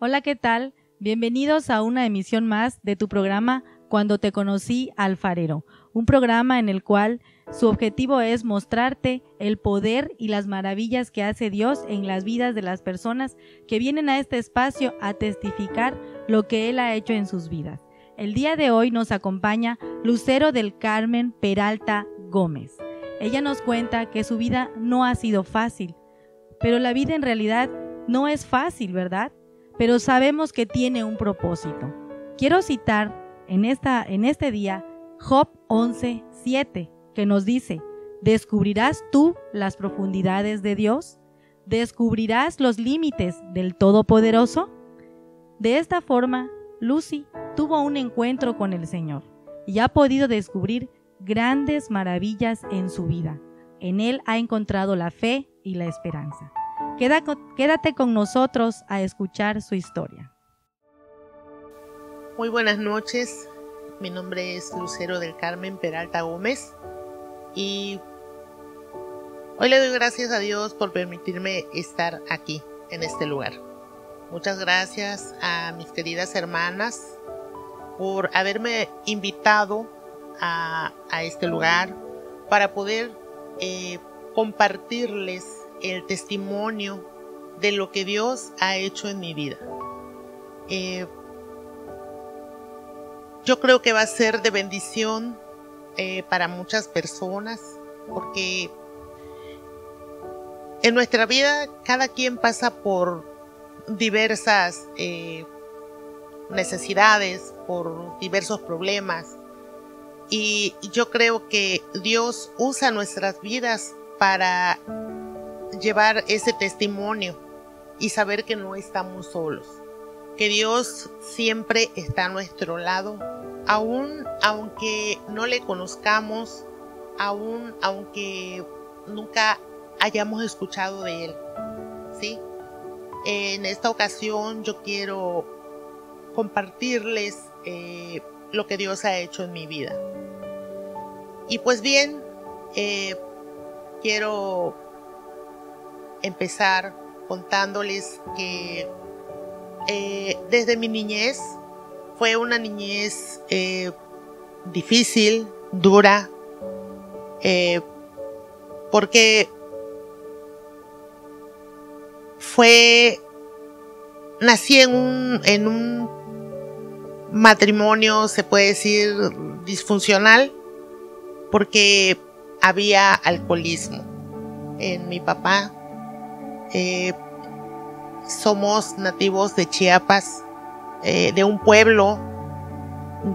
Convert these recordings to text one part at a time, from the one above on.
Hola, ¿qué tal? Bienvenidos a una emisión más de tu programa Cuando te conocí alfarero, un programa en el cual su objetivo es mostrarte el poder y las maravillas que hace Dios en las vidas de las personas que vienen a este espacio a testificar lo que Él ha hecho en sus vidas. El día de hoy nos acompaña Lucero del Carmen Peralta Gómez. Ella nos cuenta que su vida no ha sido fácil, pero la vida en realidad no es fácil, ¿verdad? Pero sabemos que tiene un propósito. Quiero citar en este día Job 11:7, que nos dice: ¿descubrirás tú las profundidades de Dios? ¿Descubrirás los límites del Todopoderoso? De esta forma, Lucy tuvo un encuentro con el Señor y ha podido descubrir grandes maravillas en su vida. En Él ha encontrado la fe y la esperanza. Quédate con nosotros a escuchar su historia. Muy buenas noches, mi nombre es Lucero del Carmen Peralta Gómez y hoy le doy gracias a Dios por permitirme estar aquí, en este lugar. Muchas gracias a mis queridas hermanas por haberme invitado a este lugar para poder compartirles el testimonio de lo que Dios ha hecho en mi vida. Yo creo que va a ser de bendición para muchas personas, porque en nuestra vida cada quien pasa por diversas necesidades, por diversos problemas, y yo creo que Dios usa nuestras vidas para llevar ese testimonio y saber que no estamos solos, que Dios siempre está a nuestro lado, aun aunque no le conozcamos, aun aunque nunca hayamos escuchado de Él, ¿sí? En esta ocasión yo quiero compartirles lo que Dios ha hecho en mi vida. Y pues bien, quiero empezar contándoles que desde mi niñez fue una niñez difícil, dura, porque nací en un matrimonio, se puede decir, disfuncional, porque había alcoholismo en mi papá. Somos nativos de Chiapas, de un pueblo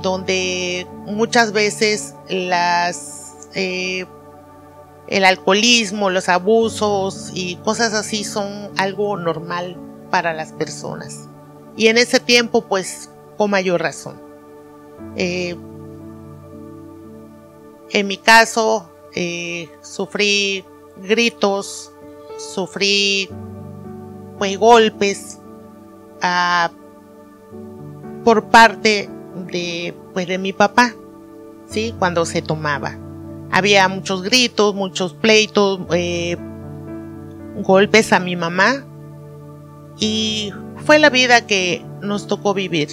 donde muchas veces el alcoholismo, los abusos y cosas así son algo normal para las personas. Y en ese tiempo, pues, con mayor razón. En mi caso, sufrí gritos, sufrí pues golpes por parte de mi papá, ¿sí? Cuando se tomaba. Había muchos gritos, muchos pleitos, golpes a mi mamá, y fue la vida que nos tocó vivir.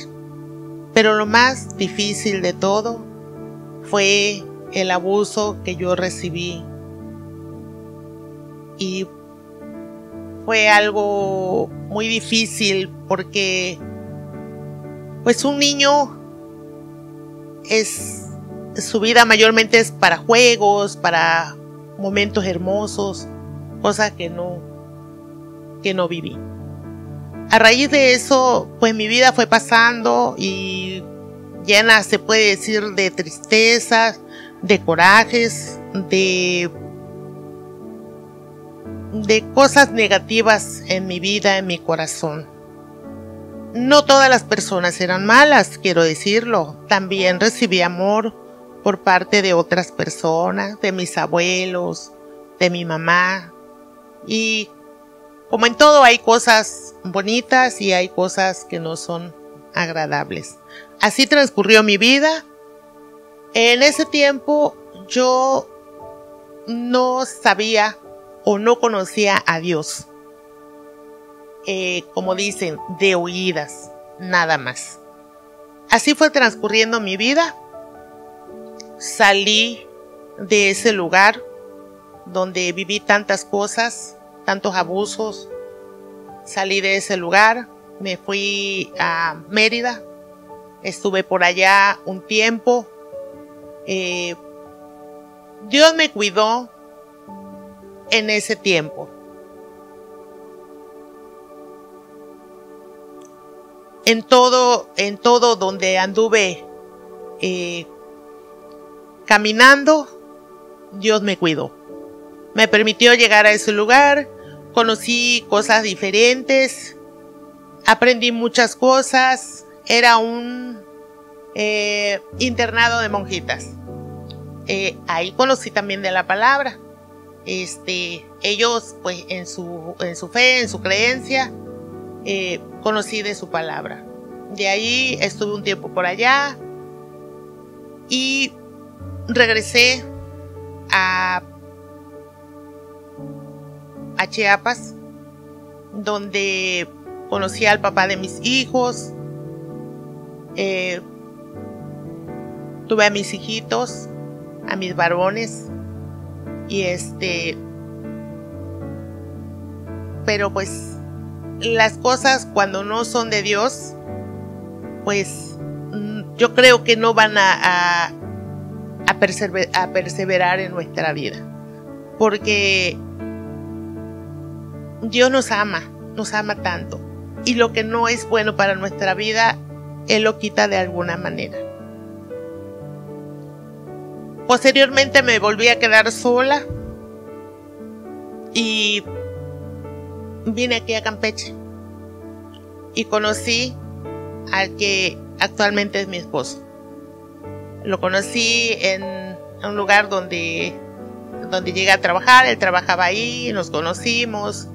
Pero lo más difícil de todo fue el abuso que yo recibí, y fue algo muy difícil porque pues un niño su vida mayormente es para juegos, para momentos hermosos, cosas que no viví. A raíz de eso, pues mi vida fue pasando y llena, se puede decir, de tristezas, de corajes, de cosas negativas en mi vida, en mi corazón. No todas las personas eran malas, quiero decirlo. También recibí amor por parte de otras personas, de mis abuelos, de mi mamá. Y como en todo, hay cosas bonitas y hay cosas que no son agradables. Así transcurrió mi vida. En ese tiempo yo no sabía o no conocía a Dios. como dicen, de oídas, nada más. Así fue transcurriendo mi vida. Salí de ese lugar donde viví tantas cosas, tantos abusos. Salí de ese lugar, me fui a Mérida, estuve por allá un tiempo. Dios me cuidó en ese tiempo. En todo donde anduve caminando, Dios me cuidó. Me permitió llegar a ese lugar, conocí cosas diferentes, aprendí muchas cosas. Era un internado de monjitas. Ahí conocí también de la palabra. Ellos, pues, en su fe, en su creencia, conocí de su palabra. De ahí estuve un tiempo por allá y regresé a Chiapas, donde conocí al papá de mis hijos. Tuve a mis hijitos, a mis varones, y pero pues las cosas cuando no son de Dios, pues yo creo que no van a perseverar en nuestra vida, porque Dios nos ama tanto, y lo que no es bueno para nuestra vida, Él lo quita de alguna manera. Posteriormente me volví a quedar sola y vine aquí a Campeche y conocí al que actualmente es mi esposo. Lo conocí en un lugar donde llegué a trabajar. Él trabajaba ahí, nos conocimos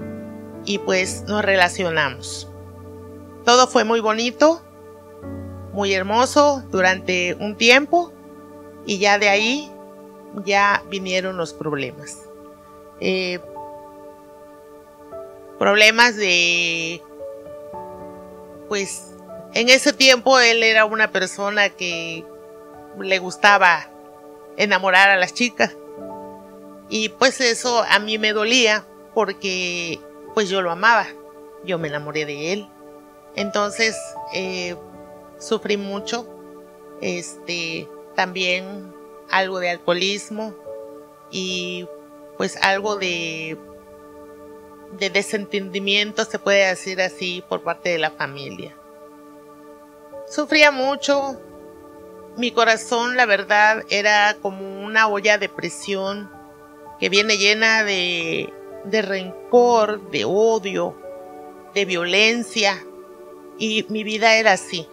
y pues nos relacionamos. Todo fue muy bonito, muy hermoso durante un tiempo, y ya de ahí ya vinieron los problemas. Problemas de, pues, en ese tiempo él era una persona que le gustaba enamorar a las chicas, y pues eso a mí me dolía, porque pues yo lo amaba, yo me enamoré de él. Entonces sufrí mucho, también algo de alcoholismo y pues algo de desentendimiento, se puede decir así, por parte de la familia. Sufría mucho. Mi corazón, la verdad, era como una olla de presión que viene llena de rencor, de odio, de violencia, y mi vida era así.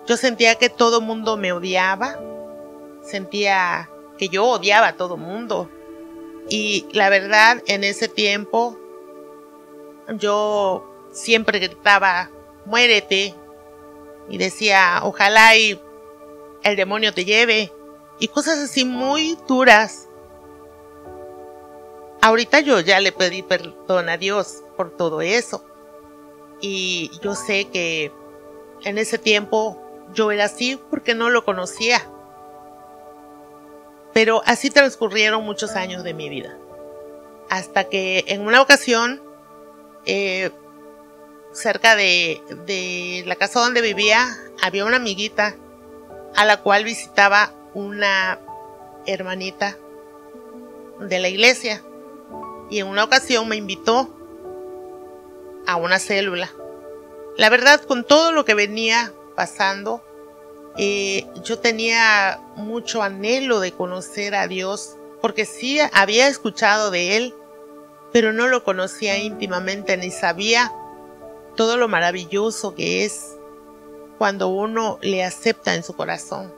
Yo sentía que todo mundo me odiaba, sentía que yo odiaba a todo mundo, y la verdad, en ese tiempo yo siempre gritaba: muérete, y decía: ojalá y el demonio te lleve, y cosas así muy duras. Ahorita yo ya le pedí perdón a Dios por todo eso, y yo sé que en ese tiempo yo era así porque no lo conocía. Pero así transcurrieron muchos años de mi vida, hasta que en una ocasión, cerca de la casa donde vivía, había una amiguita a la cual visitaba una hermanita de la iglesia, y en una ocasión me invitó a una célula. La verdad, con todo lo que venía pasando, yo tenía mucho anhelo de conocer a Dios, porque sí había escuchado de Él, pero no lo conocía íntimamente, ni sabía todo lo maravilloso que es cuando uno le acepta en su corazón.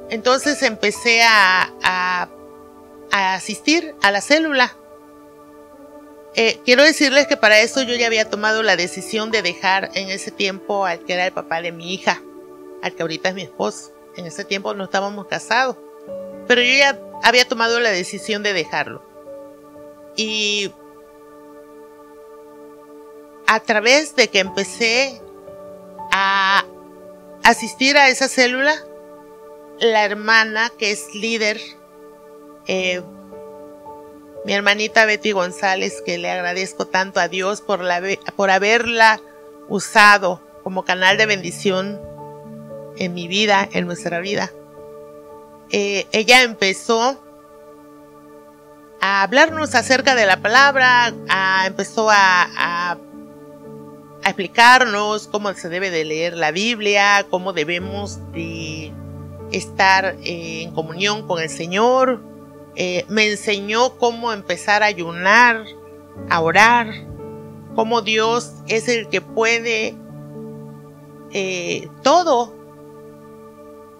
Entonces empecé a asistir a la célula. Quiero decirles que para eso yo ya había tomado la decisión de dejar en ese tiempo al que era el papá de mi hija, al que ahorita es mi esposo. En ese tiempo no estábamos casados, pero yo ya había tomado la decisión de dejarlo. Y a través de que empecé a asistir a esa célula, la hermana que es líder, mi hermanita Betty González, que le agradezco tanto a Dios por haberla usado como canal de bendición en mi vida, en nuestra vida. Ella empezó a hablarnos acerca de la palabra, empezó a explicarnos cómo se debe de leer la Biblia, cómo debemos de estar en comunión con el Señor. Me enseñó cómo empezar a ayunar, a orar, cómo Dios es el que puede todo,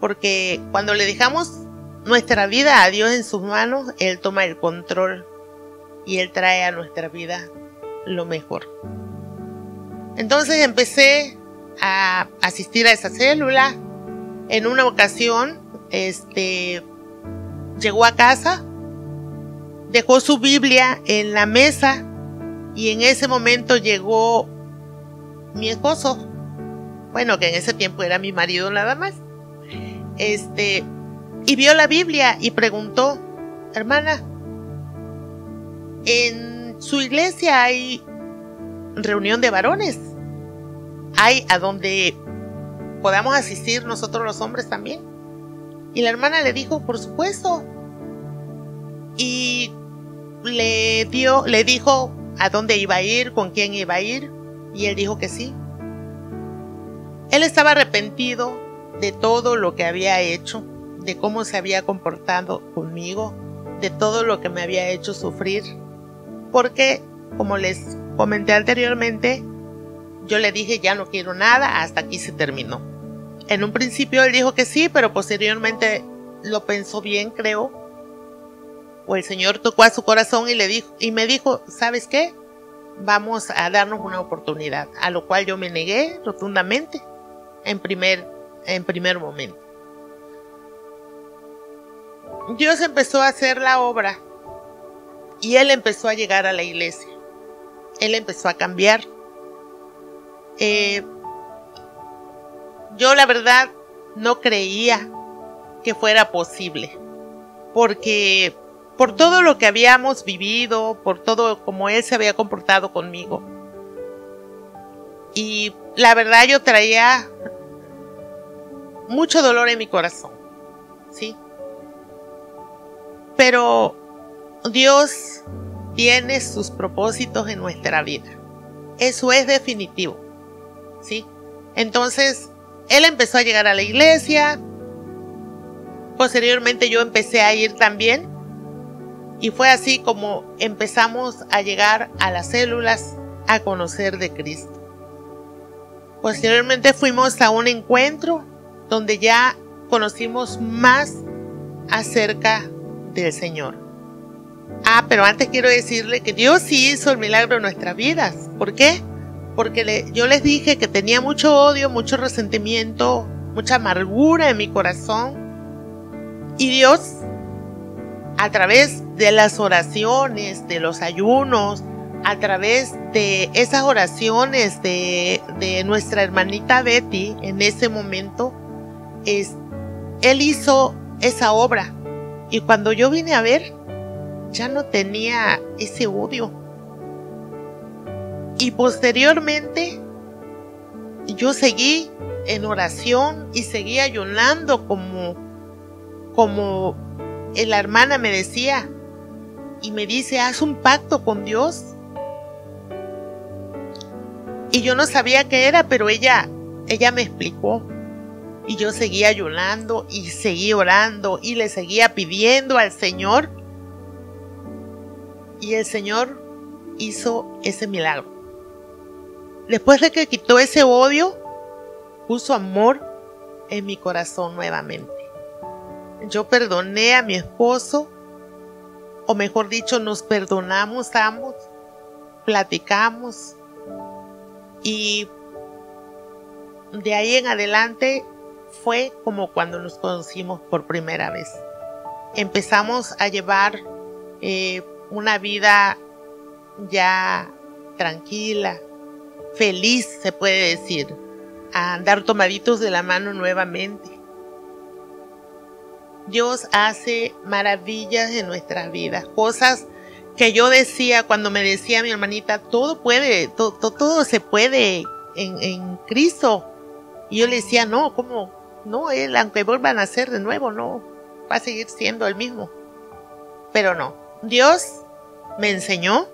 porque cuando le dejamos nuestra vida a Dios en sus manos, Él toma el control y Él trae a nuestra vida lo mejor. Entonces empecé a asistir a esa célula. En una ocasión, llegó a casa, dejó su Biblia en la mesa y en ese momento llegó mi esposo. Bueno, que en ese tiempo era mi marido nada más. Y vio la Biblia y preguntó: hermana, en su iglesia hay reunión de varones, hay a donde podamos asistir nosotros los hombres también. Y la hermana le dijo: por supuesto. Y le dijo a dónde iba a ir, con quién iba a ir, y él dijo que sí. Él estaba arrepentido de todo lo que había hecho, de cómo se había comportado conmigo, de todo lo que me había hecho sufrir, porque, como les comenté anteriormente, yo le dije: ya no quiero nada, hasta aquí se terminó. En un principio él dijo que sí, pero posteriormente lo pensó bien, creo, o el Señor tocó a su corazón y me dijo: ¿sabes qué? Vamos a darnos una oportunidad, a lo cual yo me negué rotundamente en primer momento. Dios empezó a hacer la obra y Él empezó a llegar a la iglesia. Él empezó a cambiar. Yo la verdad no creía que fuera posible, porque por todo lo que habíamos vivido, por todo como Él se había comportado conmigo, y la verdad yo traía mucho dolor en mi corazón, ¿sí? Pero Dios tiene sus propósitos en nuestra vida. Eso es definitivo, ¿sí? Entonces, Él empezó a llegar a la iglesia. Posteriormente yo empecé a ir también. Y fue así como empezamos a llegar a las células a conocer de Cristo. Posteriormente fuimos a un encuentro donde ya conocimos más acerca del Señor. Pero antes quiero decirle que Dios sí hizo el milagro en nuestras vidas. ¿Por qué? Porque yo les dije que tenía mucho odio, mucho resentimiento, mucha amargura en mi corazón. Y Dios, a través de las oraciones, de los ayunos, a través de esas oraciones de nuestra hermanita Betty en ese momento, Él hizo esa obra. Y cuando yo vine a ver, ya no tenía ese odio. Y posteriormente yo seguí en oración y seguí ayunando como la hermana me decía, y me dice: haz un pacto con Dios. Y yo no sabía qué era, pero ella me explicó. Y yo seguí ayunando y seguí orando y le seguía pidiendo al Señor. Y el Señor hizo ese milagro. Después de que quitó ese odio, puso amor en mi corazón nuevamente. Yo perdoné a mi esposo, o mejor dicho, nos perdonamos ambos, platicamos, y de ahí en adelante fue como cuando nos conocimos por primera vez. Empezamos a llevar una vida ya tranquila, feliz, se puede decir, a andar tomaditos de la mano nuevamente. Dios hace maravillas en nuestras vidas, cosas que yo decía cuando me decía mi hermanita, todo se puede en Cristo. Y yo le decía, no, ¿cómo? No, Él, aunque vuelvan a nacer de nuevo, no, va a seguir siendo el mismo. Pero no, Dios me enseñó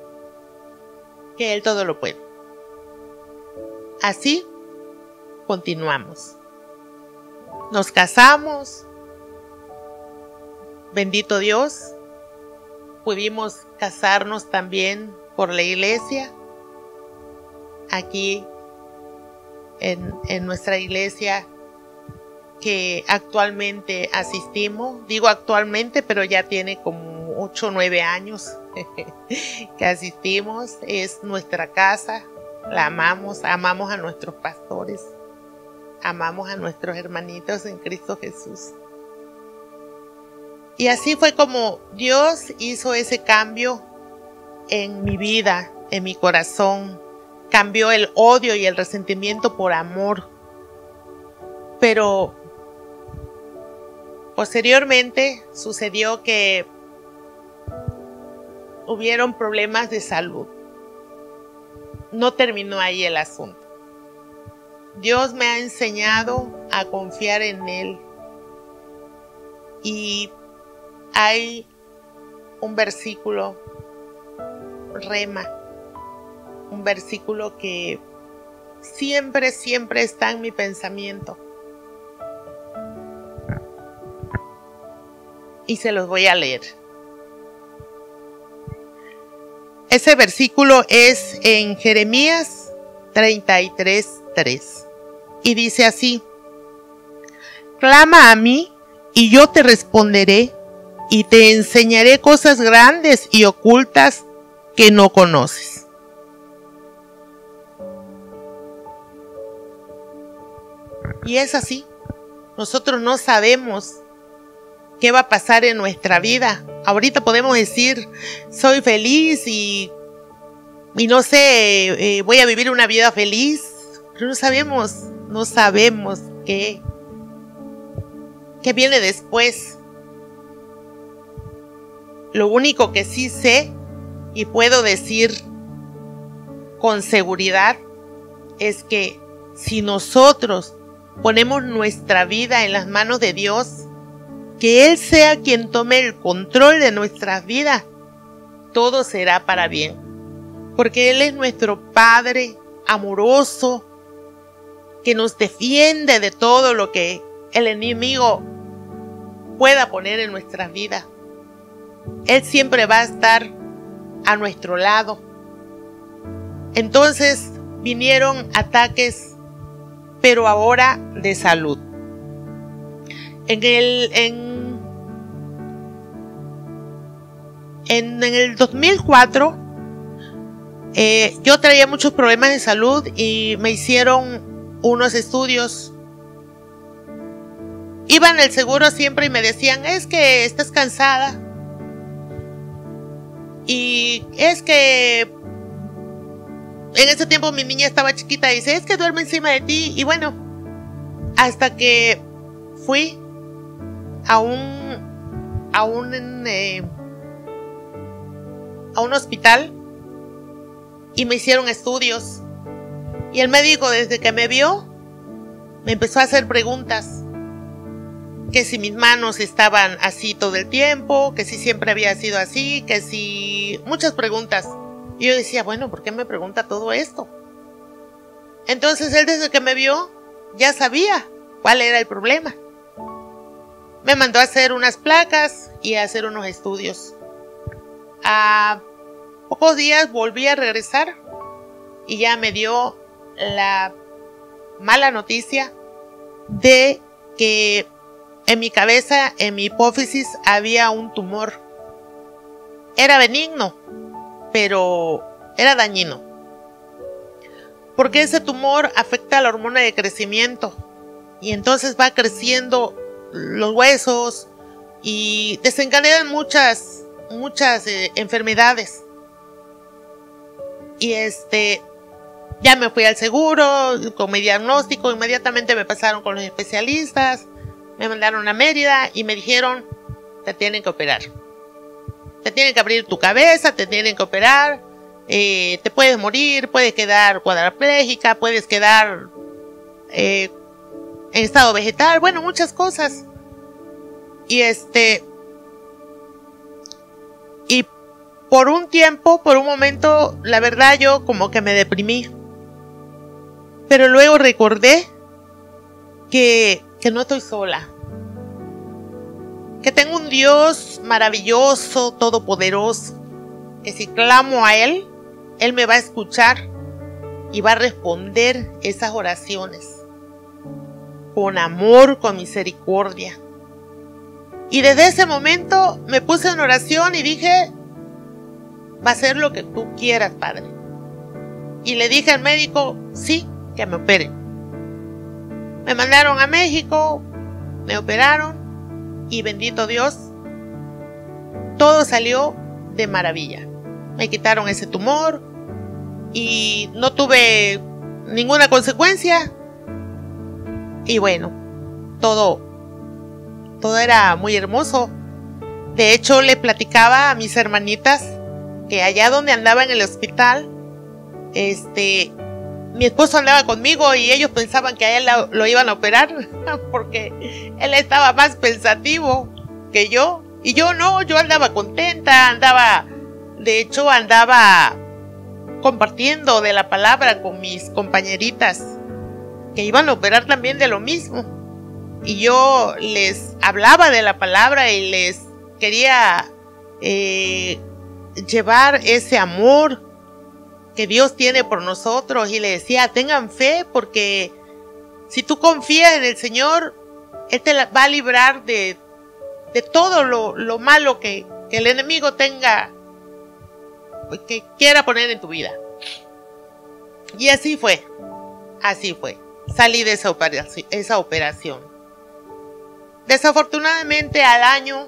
que Él todo lo puede. Así continuamos. Nos casamos. Bendito Dios. Pudimos casarnos también por la iglesia. Aquí en nuestra iglesia que actualmente asistimos. Digo actualmente, pero ya tiene como 8 o 9 años que asistimos. Es nuestra casa. La amamos a nuestros pastores. Amamos a nuestros hermanitos en Cristo Jesús. Y así fue como Dios hizo ese cambio en mi vida, en mi corazón. Cambió el odio y el resentimiento por amor. Pero posteriormente sucedió que hubieron problemas de salud. No terminó ahí el asunto. Dios me ha enseñado a confiar en Él. Y hay un versículo, Rema, un versículo que siempre está en mi pensamiento. Y se los voy a leer. Ese versículo es en Jeremías 33:3. Y dice así: clama a mí y yo te responderé y te enseñaré cosas grandes y ocultas que no conoces. Y es así. Nosotros no sabemos qué va a pasar en nuestra vida. Ahorita podemos decir, soy feliz y no sé, voy a vivir una vida feliz. Pero no sabemos qué viene después. Lo único que sí sé y puedo decir con seguridad es que si nosotros ponemos nuestra vida en las manos de Dios, que Él sea quien tome el control de nuestras vidas, todo será para bien. Porque Él es nuestro Padre amoroso, que nos defiende de todo lo que el enemigo pueda poner en nuestras vidas. Él siempre va a estar a nuestro lado. Entonces vinieron ataques, pero ahora de salud. En el 2004 yo traía muchos problemas de salud y me hicieron unos estudios. Iban al seguro siempre y me decían, es que estás cansada. Y es que en ese tiempo mi niña estaba chiquita y dice, es que duerme encima de ti. Y bueno, hasta que fui a un hospital y me hicieron estudios. Y el médico, desde que me vio, me empezó a hacer preguntas. Que si mis manos estaban así todo el tiempo, que si siempre había sido así, que si... muchas preguntas. Y yo decía, bueno, ¿por qué me pregunta todo esto? Entonces él, desde que me vio, ya sabía cuál era el problema. Me mandó a hacer unas placas y a hacer unos estudios. A pocos días volví a regresar y ya me dio la mala noticia de que en mi cabeza, en mi hipófisis, había un tumor. Era benigno, pero era dañino. Porque ese tumor afecta a la hormona de crecimiento. Y entonces va creciendo los huesos y desencadenan muchas enfermedades. Y Ya me fui al seguro con mi diagnóstico, inmediatamente me pasaron con los especialistas, me mandaron a Mérida y me dijeron, te tienen que operar. Te tienen que abrir tu cabeza, te tienen que operar, te puedes morir, puedes quedar cuadraplégica, puedes quedar en estado vegetal, bueno, muchas cosas. Y por un tiempo, por un momento, la verdad yo como que me deprimí. Pero luego recordé que no estoy sola. Que tengo un Dios maravilloso, todopoderoso, que si clamo a Él, Él me va a escuchar y va a responder esas oraciones con amor, con misericordia. Y desde ese momento me puse en oración y dije, va a ser lo que tú quieras, Padre. Y le dije al médico, sí, que me operen. Me mandaron a México, me operaron y bendito Dios, todo salió de maravilla. Me quitaron ese tumor y no tuve ninguna consecuencia. Y bueno, todo era muy hermoso. De hecho, le platicaba a mis hermanitas que allá donde andaba en el hospital, mi esposo andaba conmigo y ellos pensaban que a él lo iban a operar porque él estaba más pensativo que yo. Y yo no, yo andaba contenta, andaba compartiendo de la palabra con mis compañeritas que iban a operar también de lo mismo. Y yo les hablaba de la palabra y les quería llevar ese amor que Dios tiene por nosotros, y le decía, tengan fe, porque si tú confías en el Señor, Él te va a librar de todo lo malo que el enemigo tenga, que quiera poner en tu vida. Y así fue, salí de esa operación. Desafortunadamente al año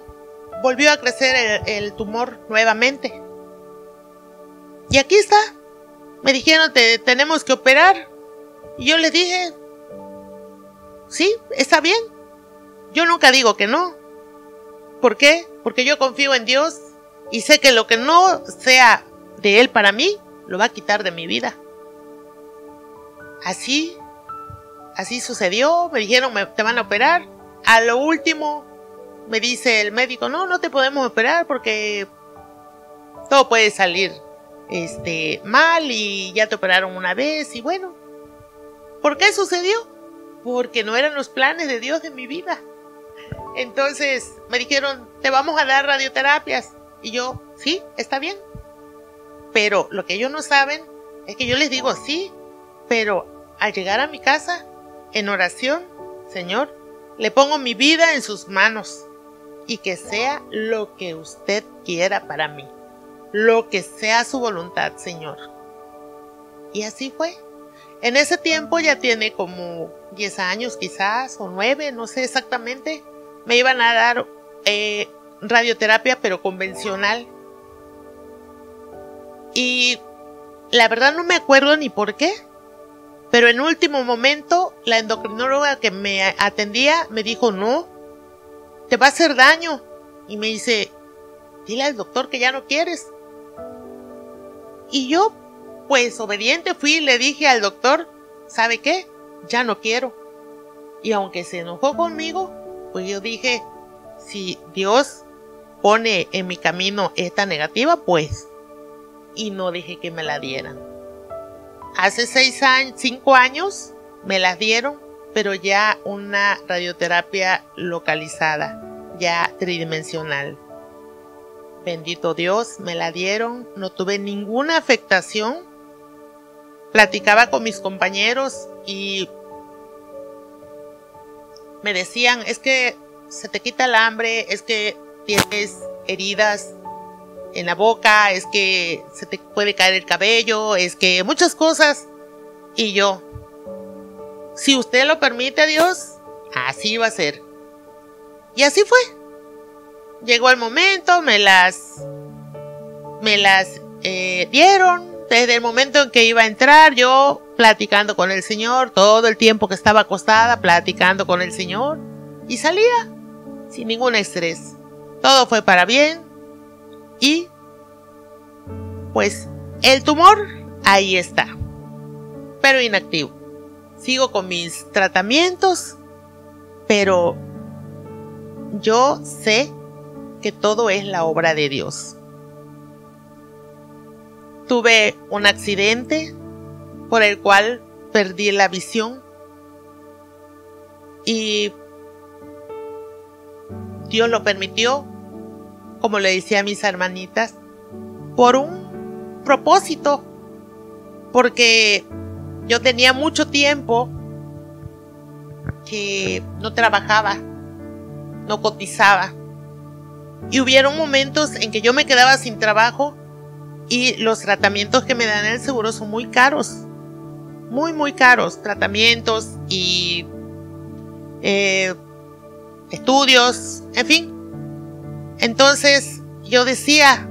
volvió a crecer el tumor nuevamente. Y aquí está. Me dijeron, te tenemos que operar. Y yo les dije, sí, está bien. Yo nunca digo que no. ¿Por qué? Porque yo confío en Dios y sé que lo que no sea de Él para mí, lo va a quitar de mi vida. Así sucedió. Me dijeron, te van a operar. A lo último me dice el médico, no te podemos operar porque todo puede salir mal y ya te operaron una vez. Y bueno, ¿por qué sucedió? Porque no eran los planes de Dios en mi vida. Entonces me dijeron, te vamos a dar radioterapias. Y yo, sí, está bien. Pero lo que ellos no saben es que yo les digo sí, pero al llegar a mi casa, en oración, Señor, le pongo mi vida en sus manos y que sea lo que usted quiera para mí. Lo que sea su voluntad, Señor. Y así fue. En ese tiempo, ya tiene como 10 años quizás, o 9, no sé exactamente, me iban a dar radioterapia, pero convencional. Y la verdad no me acuerdo ni por qué, pero en último momento, la endocrinóloga que me atendía me dijo, no, te va a hacer daño. Y me dice, dile al doctor que ya no quieres. Y yo, pues obediente fui y le dije al doctor, ¿sabe qué? Ya no quiero. Y aunque se enojó conmigo, pues yo dije, si Dios pone en mi camino esta negativa, pues. Y no dejé que me la dieran. Hace 5 años me las dieron, pero ya una radioterapia localizada, ya tridimensional. Bendito Dios, me la dieron, no tuve ninguna afectación. Platicaba con mis compañeros y me decían, es que se te quita el hambre, es que tienes heridas en la boca, es que se te puede caer el cabello, es que muchas cosas. Y yo, si usted lo permite, Dios, así va a ser. Y así fue. Llegó el momento, me las dieron, desde el momento en que iba a entrar, yo platicando con el Señor, todo el tiempo que estaba acostada, platicando con el Señor, y salía sin ningún estrés. Todo fue para bien, y pues el tumor ahí está, pero inactivo. Sigo con mis tratamientos, pero yo sé que todo es la obra de Dios. Tuve un accidente por el cual perdí la visión y Dios lo permitió, como le decía a mis hermanitas, por un propósito, porque yo tenía mucho tiempo que no trabajaba, no cotizaba, y hubieron momentos en que yo me quedaba sin trabajo y los tratamientos que me dan el seguro son muy caros, muy caros, tratamientos y estudios, en fin. Entonces yo decía,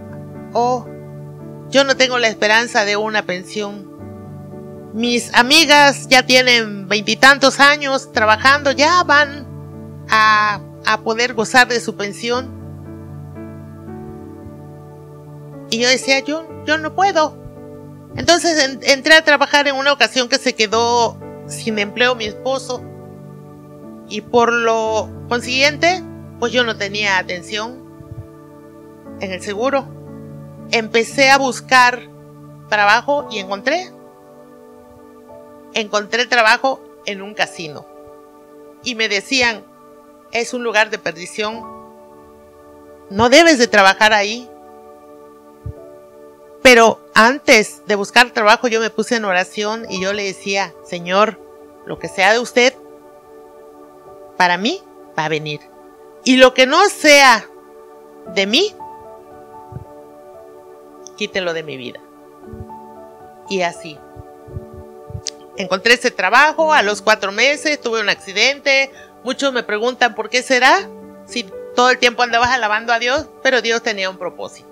yo no tengo la esperanza de una pensión. Mis amigas ya tienen 20 y tantos años trabajando, ya van a poder gozar de su pensión. Y yo decía, yo no puedo. Entonces entré a trabajar en una ocasión que se quedó sin empleo mi esposo. Y por lo consiguiente, pues yo no tenía atención en el seguro. Empecé a buscar trabajo y encontré trabajo en un casino. Y me decían, es un lugar de perdición, no debes de trabajar ahí. Pero antes de buscar trabajo yo me puse en oración y yo le decía, Señor, lo que sea de usted, para mí va a venir. Y lo que no sea de mí, quítelo de mi vida. Y así. Encontré ese trabajo, a los 4 meses tuve un accidente. Muchos me preguntan por qué será, si todo el tiempo andabas alabando a Dios, pero Dios tenía un propósito.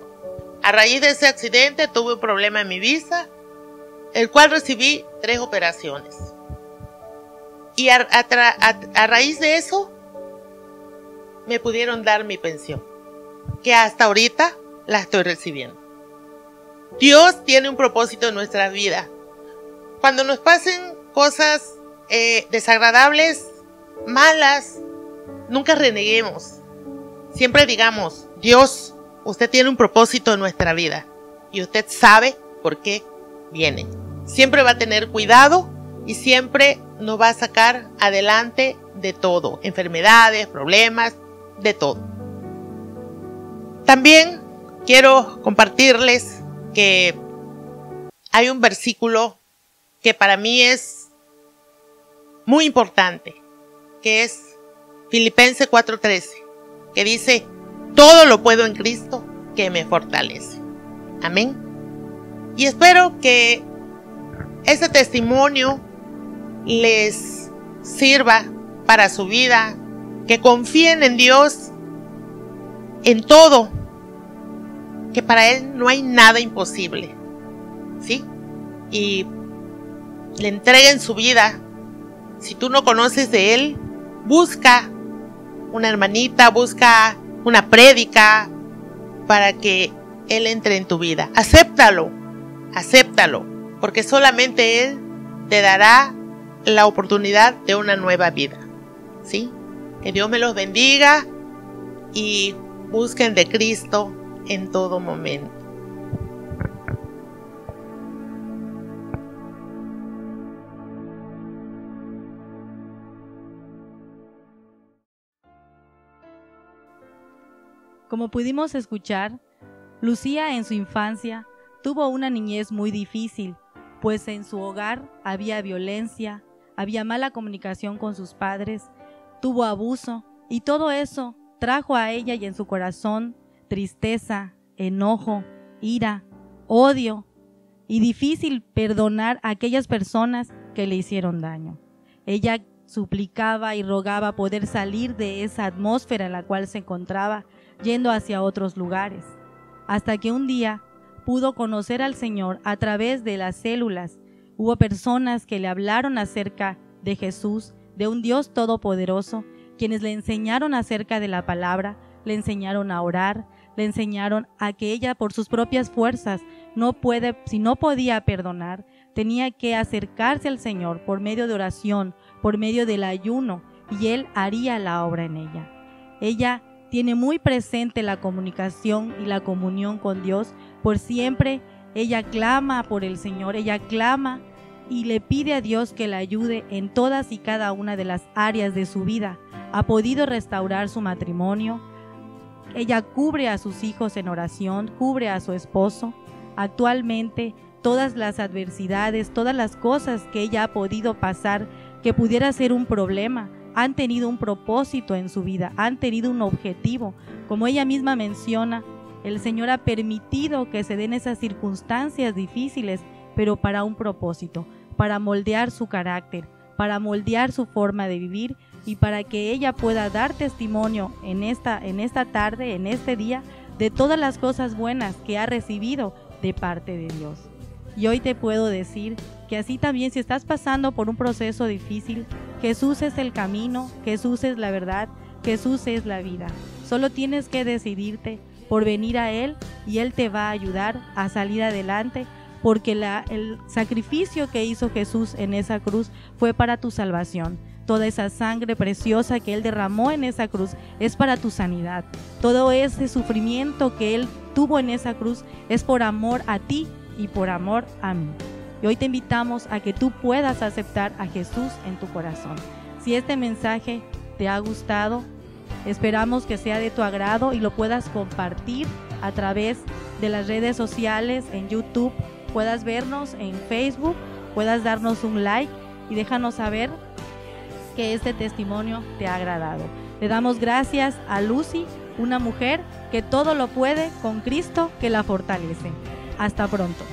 A raíz de ese accidente tuve un problema en mi vista, el cual recibí 3 operaciones. Y a raíz de eso, me pudieron dar mi pensión, que hasta ahorita la estoy recibiendo. Dios tiene un propósito en nuestra vida. Cuando nos pasen cosas desagradables, malas, nunca reneguemos. Siempre digamos, Dios, usted tiene un propósito en nuestra vida y usted sabe por qué viene. Siempre va a tener cuidado y siempre nos va a sacar adelante de todo, enfermedades, problemas, de todo. También quiero compartirles que hay un versículo que para mí es muy importante, que es Filipenses 4:13, que dice, todo lo puedo en Cristo que me fortalece. Amén. Y espero que ese testimonio les sirva para su vida, que confíen en Dios en todo, que para Él no hay nada imposible, ¿sí? Y le entreguen su vida. Si tú no conoces de Él, busca una hermanita, busca una prédica para que Él entre en tu vida. Acéptalo, porque solamente Él te dará la oportunidad de una nueva vida, ¿sí? Que Dios me los bendiga y busquen de Cristo en todo momento. Como pudimos escuchar, Lucía en su infancia tuvo una niñez muy difícil, pues en su hogar había violencia, había mala comunicación con sus padres, tuvo abuso y todo eso trajo a ella y en su corazón tristeza, enojo, ira, odio y difícil perdonar a aquellas personas que le hicieron daño. Ella suplicaba y rogaba poder salir de esa atmósfera en la cual se encontraba, yendo hacia otros lugares, hasta que un día pudo conocer al Señor a través de las células. Hubo personas que le hablaron acerca de Jesús, de un Dios todopoderoso, quienes le enseñaron acerca de la palabra, le enseñaron a orar, le enseñaron a que ella por sus propias fuerzas si no podía perdonar, tenía que acercarse al Señor por medio de oración, por medio del ayuno, y Él haría la obra en ella. Ella tiene muy presente la comunicación y la comunión con Dios. Por siempre ella clama por el Señor, ella clama y le pide a Dios que la ayude en todas y cada una de las áreas de su vida. Ha podido restaurar su matrimonio. Ella cubre a sus hijos en oración, cubre a su esposo. Actualmente, todas las adversidades, todas las cosas que ella ha podido pasar, que pudiera ser un problema, han tenido un propósito en su vida, han tenido un objetivo. Como ella misma menciona, el Señor ha permitido que se den esas circunstancias difíciles, pero para un propósito, para moldear su carácter, para moldear su forma de vivir y para que ella pueda dar testimonio en esta tarde, en este día, de todas las cosas buenas que ha recibido de parte de Dios. Y hoy te puedo decir que así también, si estás pasando por un proceso difícil, Jesús es el camino, Jesús es la verdad, Jesús es la vida. Solo tienes que decidirte por venir a Él y Él te va a ayudar a salir adelante, porque el sacrificio que hizo Jesús en esa cruz fue para tu salvación. Toda esa sangre preciosa que Él derramó en esa cruz es para tu sanidad. Todo ese sufrimiento que Él tuvo en esa cruz es por amor a ti y por amor a mí. Y hoy te invitamos a que tú puedas aceptar a Jesús en tu corazón. Si este mensaje te ha gustado, esperamos que sea de tu agrado y lo puedas compartir a través de las redes sociales, en YouTube, puedas vernos en Facebook, puedas darnos un like y déjanos saber que este testimonio te ha agradado. Le damos gracias a Lucy, una mujer que todo lo puede con Cristo que la fortalece. Hasta pronto.